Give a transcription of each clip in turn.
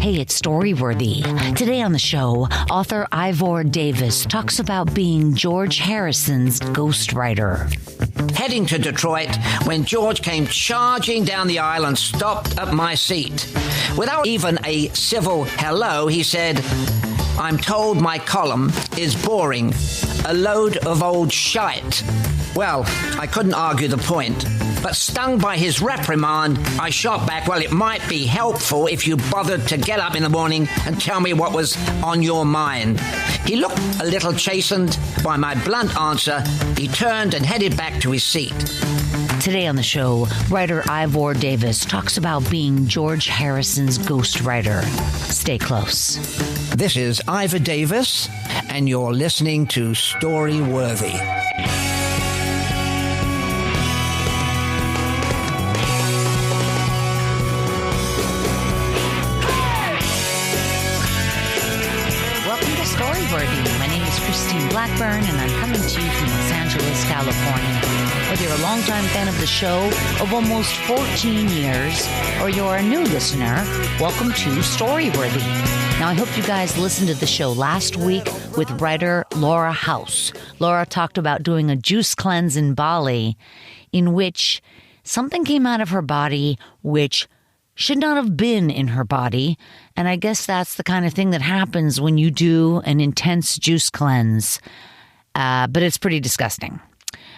Hey, it's Storyworthy. Today on the show, author Ivor Davis talks about being George Harrison's ghostwriter. Heading to Detroit when George came charging down the aisle and stopped at my seat. Without even a civil hello, he said, "I'm told my column is boring. A load of old shite." Well, I couldn't argue the point. But stung by his reprimand, I shot back, well, it might be helpful if you bothered to get up in the morning and tell me what was on your mind. He looked a little chastened by my blunt answer. He turned and headed back to his seat. Today on the show, writer Ivor Davis talks about being George Harrison's ghostwriter. Stay close. This is Ivor Davis, and you're listening to Storyworthy. My name is Blackburn, and I'm coming to you from Los Angeles, California. Whether you're a longtime fan of the show of almost 14 years, or you're a new listener, welcome to Storyworthy. Now, I hope you guys listened to the show last week with writer Laura House. Laura talked about doing a juice cleanse in Bali, in which something came out of her body which should not have been in her body. And I guess that's the kind of thing that happens when you do an intense juice cleanse. But it's pretty disgusting.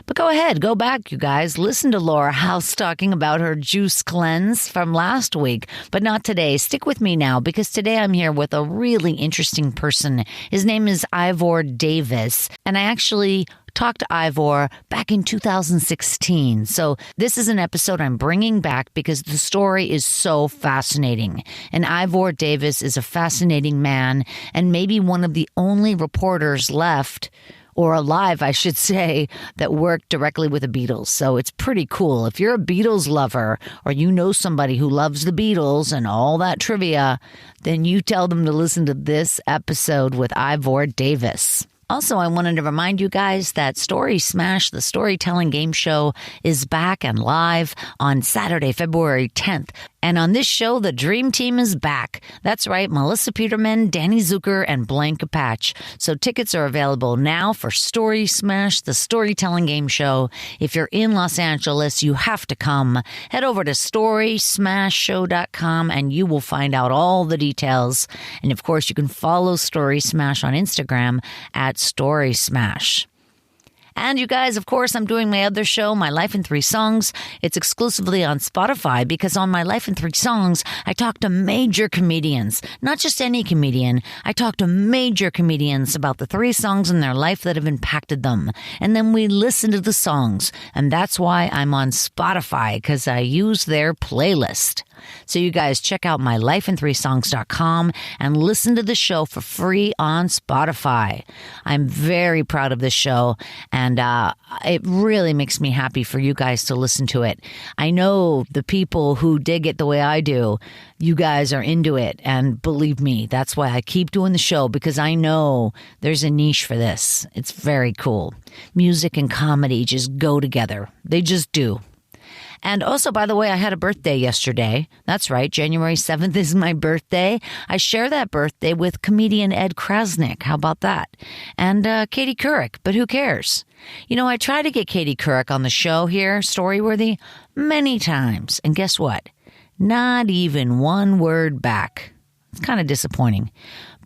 But go ahead, go back, you guys. Listen to Laura House talking about her juice cleanse from last week, but not today. Stick with me now, because today I'm here with a really interesting person. His name is Ivor Davis, and I actually talked to Ivor back in 2016. So this is an episode I'm bringing back because the story is so fascinating. And Ivor Davis is a fascinating man, and maybe one of the only reporters left, or alive, I should say, that worked directly with the Beatles. So it's pretty cool. If you're a Beatles lover, or you know somebody who loves the Beatles and all that trivia, then you tell them to listen to this episode with Ivor Davis. Also, I wanted to remind you guys that Story Smash, the storytelling game show, is back and live on Saturday, February 10th. And on this show, the Dream Team is back. That's right, Melissa Peterman, Danny Zucker, and Blaine Capatch. So tickets are available now for Story Smash, the storytelling game show. If you're in Los Angeles, you have to come. Head over to storysmashshow.com and you will find out all the details. And of course, you can follow Story Smash on Instagram at Story Smash. And you guys, of course, I'm doing my other show, My Life in 3 Songs. It's exclusively on Spotify because on My Life in 3 Songs, I talk to major comedians, not just any comedian. I talk to major comedians about the 3 songs in their life that have impacted them. And then we listen to the songs. And that's why I'm on Spotify, because I use their playlist. So you guys check out mylifein3songs.com and listen to the show for free on Spotify. I'm very proud of this show, and it really makes me happy for you guys to listen to it. I know the people who dig it the way I do, you guys are into it, and believe me, that's why I keep doing the show, because I know there's a niche for this. It's very cool. Music and comedy just go together. They just do. And also, by the way, I had a birthday yesterday. That's right. January 7th is my birthday. I share that birthday with comedian Ed Krasnick. How about that? And Katie Couric, but who cares? You know, I tried to get Katie Couric on the show here, Storyworthy, many times. And guess what? Not even one word back. It's kind of disappointing.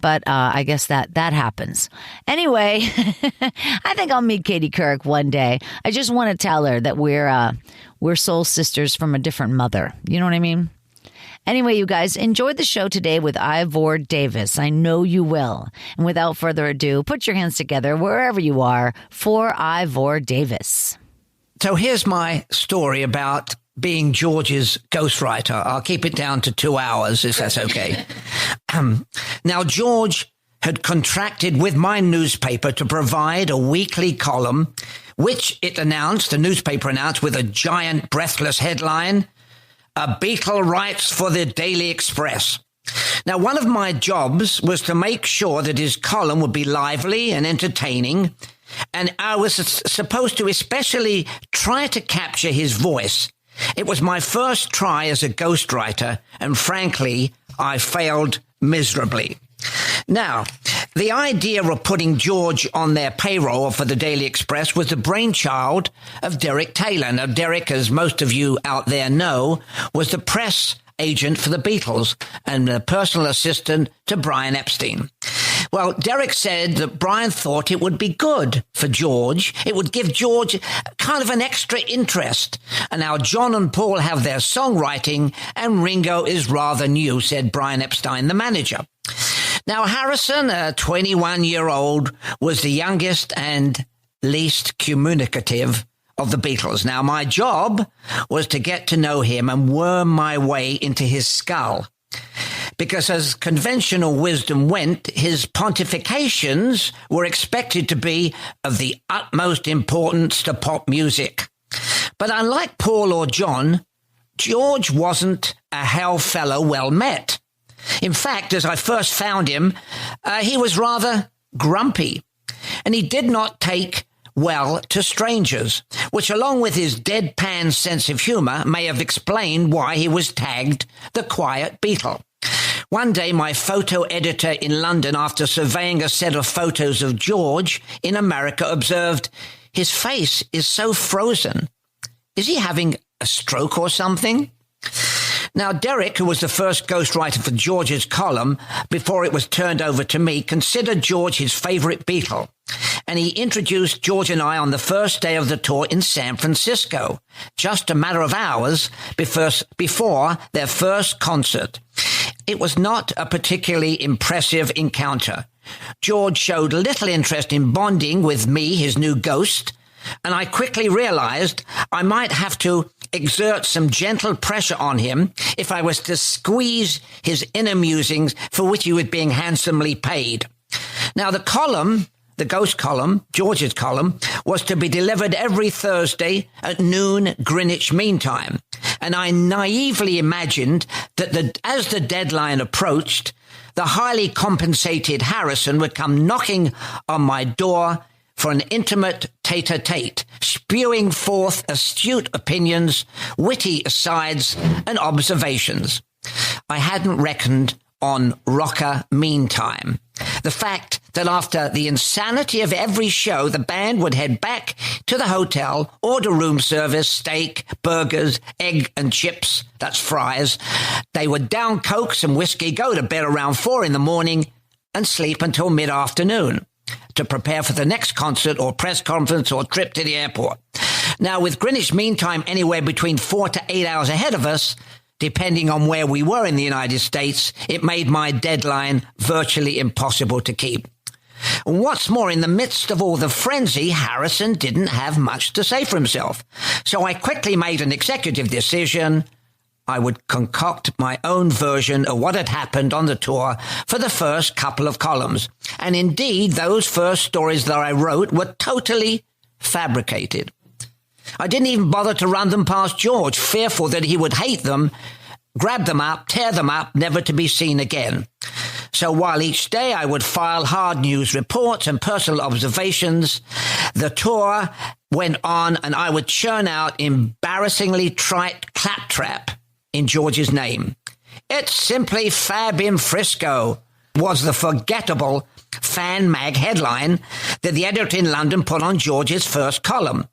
But I guess that happens. Anyway, I think I'll meet Katie Couric one day. I just want to tell her that we're soul sisters from a different mother. You know what I mean? Anyway, you guys, enjoy the show today with Ivor Davis. I know you will. And without further ado, put your hands together wherever you are for Ivor Davis. So here's my story about being George's ghostwriter. I'll keep it down to 2 hours, if that's okay. Now, George had contracted with my newspaper to provide a weekly column, which the newspaper announced with a giant breathless headline, "A Beatle Writes for the Daily Express." Now, one of my jobs was to make sure that his column would be lively and entertaining, and I was supposed to especially try to capture his voice. It was my first try as a ghostwriter, and frankly, I failed miserably. Now, the idea of putting George on their payroll for the Daily Express was the brainchild of Derek Taylor. Now, Derek, as most of you out there know, was the press agent for the Beatles and a personal assistant to Brian Epstein. Well, Derek said that Brian thought it would be good for George. It would give George kind of an extra interest. And now John and Paul have their songwriting and Ringo is rather new, said Brian Epstein, the manager. Now, Harrison, a 21-year-old, was the youngest and least communicative of the Beatles. Now, my job was to get to know him and worm my way into his skull. Because as conventional wisdom went, his pontifications were expected to be of the utmost importance to pop music. But unlike Paul or John, George wasn't a hail fellow well met. In fact, as I first found him, he was rather grumpy, and he did not take well to strangers, which along with his deadpan sense of humor may have explained why he was tagged the Quiet Beatle. One day, my photo editor in London, after surveying a set of photos of George in America, observed, "His face is so frozen. Is he having a stroke or something?" Now, Derek, who was the first ghostwriter for George's column before it was turned over to me, considered George his favorite Beatle. And he introduced George and I on the first day of the tour in San Francisco, just a matter of hours before their first concert. It was not a particularly impressive encounter. George showed little interest in bonding with me, his new ghost, and I quickly realized I might have to exert some gentle pressure on him if I was to squeeze his inner musings for which he was being handsomely paid. Now, the column, the ghost column, George's column, was to be delivered every Thursday at noon Greenwich Mean Time. And I naively imagined that as the deadline approached, the highly compensated Harrison would come knocking on my door for an intimate tete-a-tete, spewing forth astute opinions, witty asides, and observations. I hadn't reckoned on Rocker Meantime. The fact that after the insanity of every show, the band would head back to the hotel, order room service, steak, burgers, egg and chips, that's fries. They would down Coke, some whiskey, go to bed around 4 a.m, and sleep until mid-afternoon to prepare for the next concert or press conference or trip to the airport. Now, with Greenwich Mean Time anywhere between 4 to 8 hours ahead of us, depending on where we were in the United States, it made my deadline virtually impossible to keep. What's more, in the midst of all the frenzy, Harrison didn't have much to say for himself. So I quickly made an executive decision. I would concoct my own version of what had happened on the tour for the first couple of columns. And indeed, those first stories that I wrote were totally fabricated. I didn't even bother to run them past George, fearful that he would hate them, grab them up, tear them up, never to be seen again. So while each day I would file hard news reports and personal observations, the tour went on and I would churn out embarrassingly trite claptrap in George's name. "It's simply fab in Frisco," was the forgettable fan mag headline that the editor in London put on George's first column,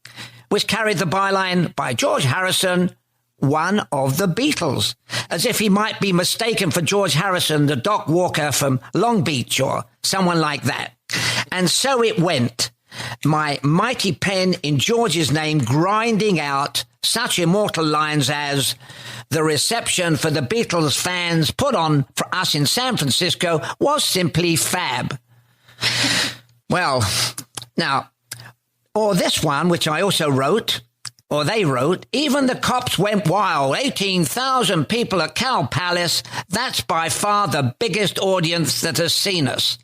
which carried the byline, "By George Harrison, one of the Beatles," as if he might be mistaken for George Harrison, the Doc Walker from Long Beach or someone like that. And so it went, my mighty pen in George's name grinding out such immortal lines as, "The reception for the Beatles fans put on for us in San Francisco was simply fab." Well, now, or this one, which I also wrote, or they wrote, "Even the cops went wild. 18,000 people at Cow Palace. That's by far the biggest audience that has seen us.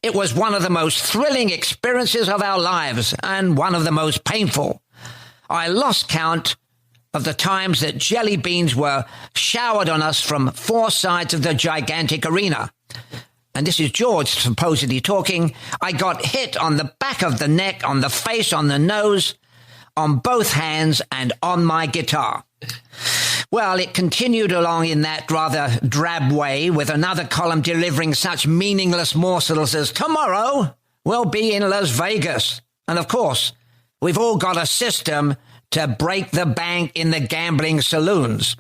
It was one of the most thrilling experiences of our lives and one of the most painful. I lost count of the times that jelly beans were showered on us from 4 sides of the gigantic arena." And this is George supposedly talking. "I got hit on the back of the neck, on the face, on the nose, on both hands, and on my guitar." Well, it continued along in that rather drab way, with another column delivering such meaningless morsels as, tomorrow we'll be in Las Vegas. And of course, we've all got a system to break the bank in the gambling saloons.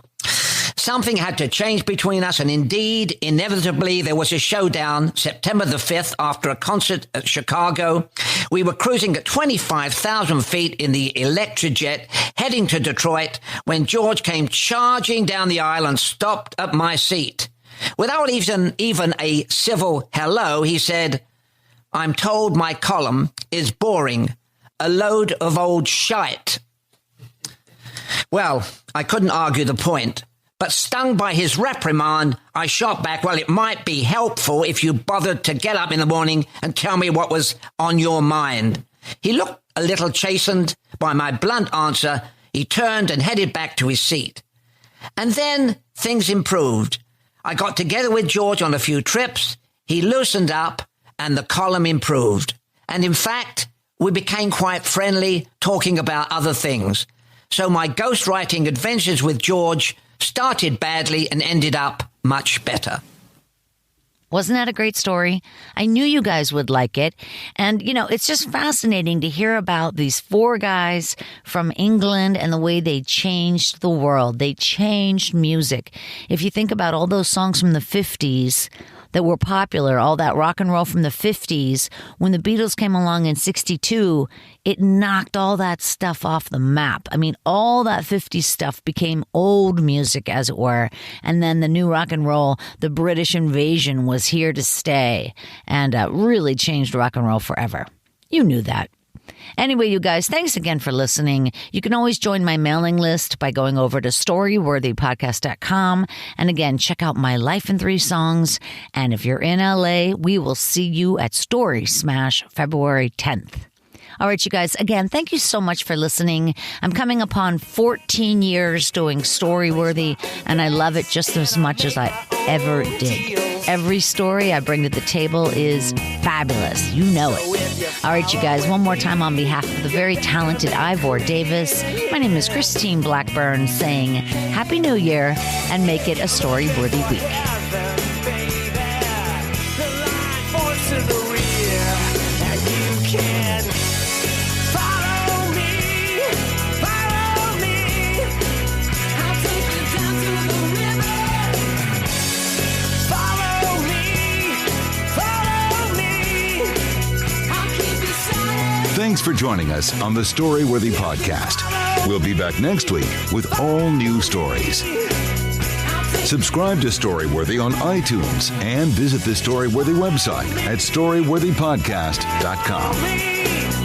Something had to change between us, and indeed, inevitably, there was a showdown September the 5th after a concert at Chicago. We were cruising at 25,000 feet in the Electrojet, heading to Detroit, when George came charging down the aisle and stopped at my seat. Without even a civil hello, he said, "I'm told my column is boring, a load of old shite." Well, I couldn't argue the point. But stung by his reprimand, I shot back, well, it might be helpful if you bothered to get up in the morning and tell me what was on your mind. He looked a little chastened by my blunt answer. He turned and headed back to his seat. And then things improved. I got together with George on a few trips. He loosened up and the column improved. And in fact, we became quite friendly, talking about other things. So my ghostwriting adventures with George started badly and ended up much better. Wasn't that a great story? I knew you guys would like it. And, it's just fascinating to hear about these four guys from England and the way they changed the world. They changed music. If you think about all those songs from the 50s that were popular, all that rock and roll from the 50s, when the Beatles came along in 62, it knocked all that stuff off the map. I mean, all that 50s stuff became old music, as it were. And then the new rock and roll, the British invasion, was here to stay and really changed rock and roll forever. You knew that. Anyway, you guys, thanks again for listening. You can always join my mailing list by going over to storyworthypodcast.com. And again, check out my Life in 3 Songs. And if you're in LA, we will see you at Story Smash February 10th. All right, you guys, again, thank you so much for listening. I'm coming upon 14 years doing Storyworthy, and I love it just as much as I ever did. Every story I bring to the table is fabulous. You know it. All right, you guys, one more time on behalf of the very talented Ivor Davis, my name is Christine Blackburn, saying Happy New Year and make it a story-worthy week. Thanks for joining us on the Storyworthy Podcast. We'll be back next week with all new stories. Subscribe to Storyworthy on iTunes and visit the Storyworthy website at storyworthypodcast.com.